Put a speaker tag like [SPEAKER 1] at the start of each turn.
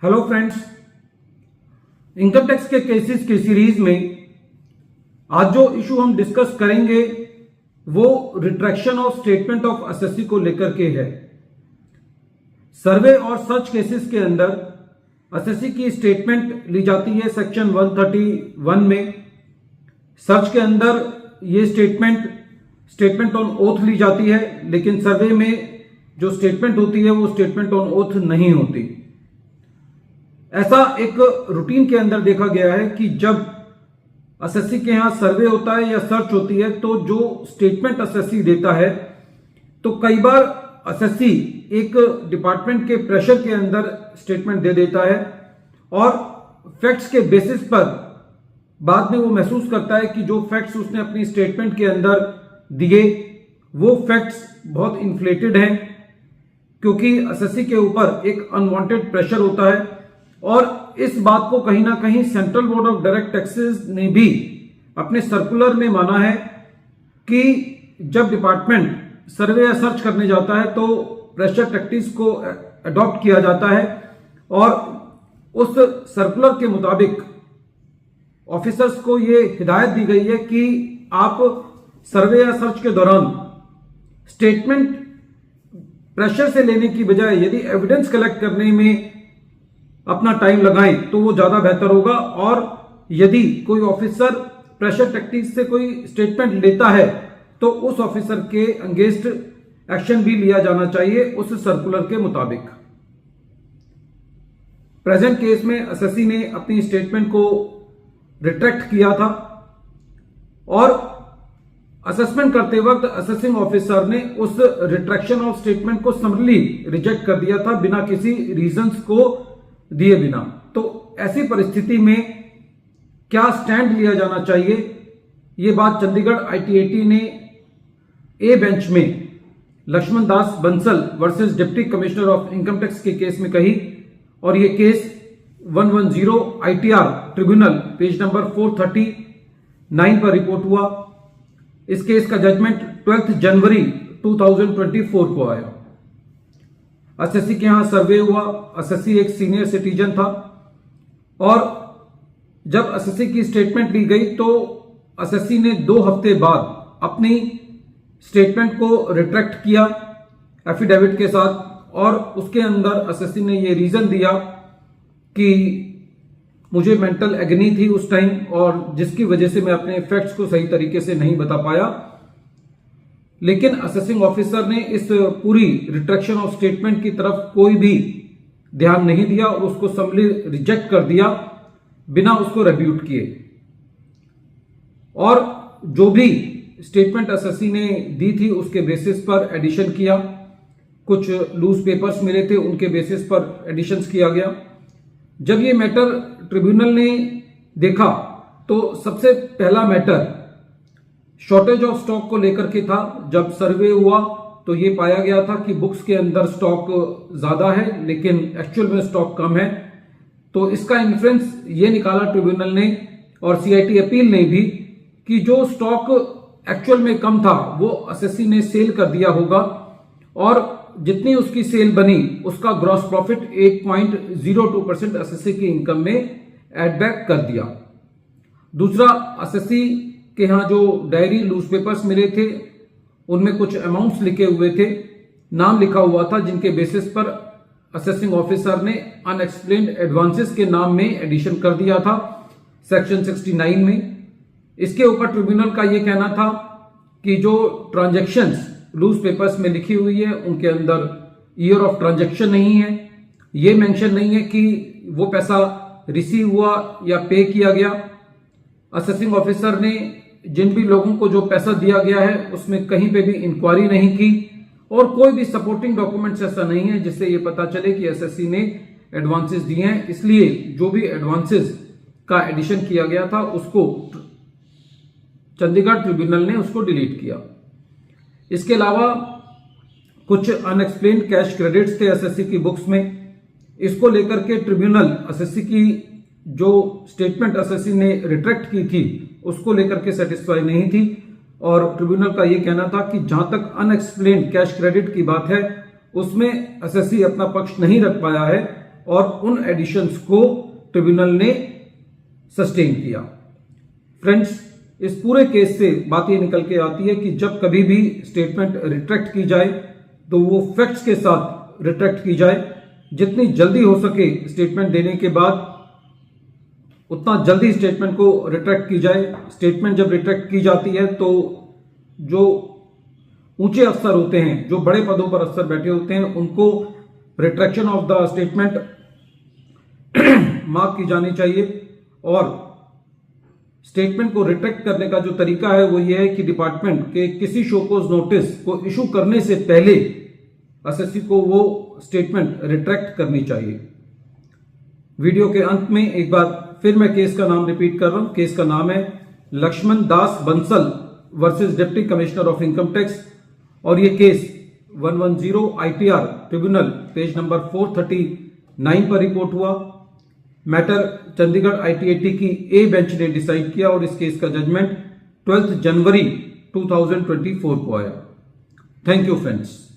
[SPEAKER 1] Hello friends, income tax के cases की series में आज जो इशू हम डिस्कस करेंगे वो retraction of statement of SSC को लेकर के है। सर्वे और सर्च केसेस के अंदर एसएससी की स्टेटमेंट ली जाती है सेक्शन 131 में। सर्च के अंदर ये स्टेटमेंट ऑन ओथ ली जाती है, लेकिन सर्वे में जो स्टेटमेंट होती है वो स्टेटमेंट ऑन ओथ नहीं होती। ऐसा एक रूटीन के अंदर देखा गया है कि जब एसएससी के यहां सर्वे होता है या सर्च होती है तो जो स्टेटमेंट एसएससी देता है, तो कई बार एसएससी एक डिपार्टमेंट के प्रेशर के अंदर स्टेटमेंट दे देता है और फैक्ट्स के बेसिस पर बाद में वो महसूस करता है कि जो फैक्ट्स उसने अपनी स्टेटमेंट के अंदर दिए वो फैक्ट्स बहुत इन्फ्लेटेड हैं, क्योंकि एसएससी के ऊपर एक अनवांटेड प्रेशर होता है। और इस बात को कहीं ना कहीं central board of direct taxes ने भी अपने सर्कुलर में माना है कि जब डिपार्टमेंट सर्वे या सर्च करने जाता है तो प्रेशर टैक्टिक्स को अडॉप्ट किया जाता है और उस सर्कुलर के मुताबिक ऑफिसर्स को ये हिदायत दी गई है कि आप सर्वे या सर्च के दौरान स्टेटमेंट प्रेशर से लेने की बजाय यदि एविडेंस कलेक्ट करने में अपना टाइम लगाएं तो वो ज्यादा बेहतर होगा। और यदि कोई ऑफिसर प्रेशर टैक्टिक्स से कोई स्टेटमेंट लेता है तो उस ऑफिसर के अगेंस्ट एक्शन भी लिया जाना चाहिए उस सर्कुलर के मुताबिक। प्रेजेंट केस में एसएससी ने अपनी स्टेटमेंट को रिट्रैक्ट किया था और असेसमेंट करते वक्त असेसिंग ऑफिसर ने उस रिट्रैक्शन ऑफ स्टेटमेंट को समरली रिजेक्ट कर दिया था बिना किसी रीजंस को दिए बिना। तो ऐसी परिस्थिति में क्या स्टैंड लिया जाना चाहिए, ये बात चंडीगढ़ आईटीएटी ने ए बेंच में Laxman Das Bansal versus deputy commissioner of income tax के केस में कही। और ये case 110 ITR tribunal page number 439 पर रिपोर्ट हुआ। इस केस का जजमेंट 12 जनवरी 2024 को आया। एसएससी के यहां सर्वे हुआ। एसएससी एक सीनियर सिटीजन था और जब एसएससी की स्टेटमेंट ली गई तो एसएससी ने 2 हफ्ते बाद अपनी स्टेटमेंट को रिट्रैक्ट किया एफिडेविट के साथ। और उसके अंदर एसएससी ने ये रीजन दिया कि मुझे मेंटल एगनी थी उस टाइम और जिसकी वजह से मैं अपने फैक्ट्स को सही तरीके से नहीं बता पाया। लेकिन असेसिंग ऑफिसर ने इस पूरी रिट्रैक्शन ऑफ स्टेटमेंट की तरफ कोई भी ध्यान नहीं दिया और उसको समली रिजेक्ट कर दिया बिना उसको रिब्यूट किए। और जो भी स्टेटमेंट एसएससी ने दी थी उसके बेसिस पर एडिशन किया। कुछ लूज पेपर्स मिले थे, उनके बेसिस पर एडिशंस किया गया। जब ये मैटर ट्रिब्यूनल ने देखा तो सबसे पहला मैटर शॉर्टेज ऑफ स्टॉक को लेकर के था। जब सर्वे हुआ तो ये पाया गया था कि बुक्स के अंदर स्टॉक ज्यादा है लेकिन एक्चुअल में स्टॉक कम है। तो इसका इन्फ्रेंस ये निकाला ट्रिब्यूनल ने और सीआईटी अपील ने भी कि जो स्टॉक एक्चुअल में कम था वो एसएससी ने सेल कर दिया होगा और जितनी उसकी सेल बनी उसका ग्रॉस प्रॉफिट 8.02% एसएससी की इनकम में एड बैक कर दिया। दूसरा, एसएससी के यहां जो डायरी लूज पेपर्स मिले थे उनमें कुछ अमाउंट्स लिखे हुए थे, नाम लिखा हुआ था, जिनके बेसिस पर असेसिंग ऑफिसर ने अनएक्सप्लेन्ड एडवांसेस के नाम में एडिशन कर दिया था सेक्शन 69 में। इसके ऊपर ट्रिब्यूनल का यह कहना था कि जो ट्रांजैक्शंस लूज पेपर्स में लिखी हुई है उनके अंदर ईयर ऑफ ट्रांजैक्शन नहीं है, ये मेंशन नहीं है कि वो पैसा रिसीव हुआ या पे किया गया। असेसिंग ऑफिसर ने जिन भी लोगों को जो पैसा दिया गया है उसमें कहीं पे भी इंक्वायरी नहीं की और कोई भी सपोर्टिंग डॉक्यूमेंट्स ऐसा नहीं है जिससे ये पता चले कि एसएससी ने एडवांसेस दिए हैं। इसलिए जो भी एडवांसेस का एडिशन किया गया था उसको चंडीगढ़ ट्रिब्यूनल ने उसको डिलीट किया। इसके अलावा कुछ अनएक्सप्लेन्ड कैश क्रेडिट्स थे एसएससी की बुक्स में। इसको लेकर के ट्रिब्यूनल एसएससी की जो स्टेटमेंट एसएससी ने रिट्रैक्ट की थी उसको लेकर के सेटिस्फाई नहीं थी और ट्रिब्यूनल का यह कहना था कि जहां तक अनएक्सप्लेन्ड कैश क्रेडिट की बात है उसमें एसएससी अपना पक्ष नहीं रख पाया है और उन एडिशंस को ट्रिब्यूनल ने सस्टेन किया। फ्रेंड्स, इस पूरे केस से बात ये निकल के आती है कि जब कभी भी स्टेटमेंट रिट्रैक्ट की जाए तो वो फैक्ट्स के साथ रिट्रैक्ट की जाए। जितनी जल्दी हो सके स्टेटमेंट देने के बाद उतना जल्दी स्टेटमेंट को रिट्रैक्ट की जाए। स्टेटमेंट जब रिट्रैक्ट की जाती है तो जो ऊंचे अफसर होते हैं, जो बड़े पदों पर अफसर बैठे होते हैं, उनको retraction of the statement mark की जानी चाहिए। और स्टेटमेंट को रिट्रैक्ट करने का जो तरीका है वो ये है कि डिपार्टमेंट के किसी शोकोज नोटिस को इशू करने से पहले एसएससी को वो स्टेटमेंट रिट्रैक्ट करनी चाहिए। वीडियो के अंत में एक बार फिर मैं केस का नाम रिपीट कर रहा हूं। केस का नाम है Laxman Das Bansal versus deputy commissioner of income tax और ये case 110 ITR tribunal page number 439 पर रिपोर्ट हुआ। मैटर चंडीगढ़ ITAT की ए बेंच ने डिसाइड किया और इस केस का जजमेंट 12 जनवरी 2024 को आया। Thank you friends.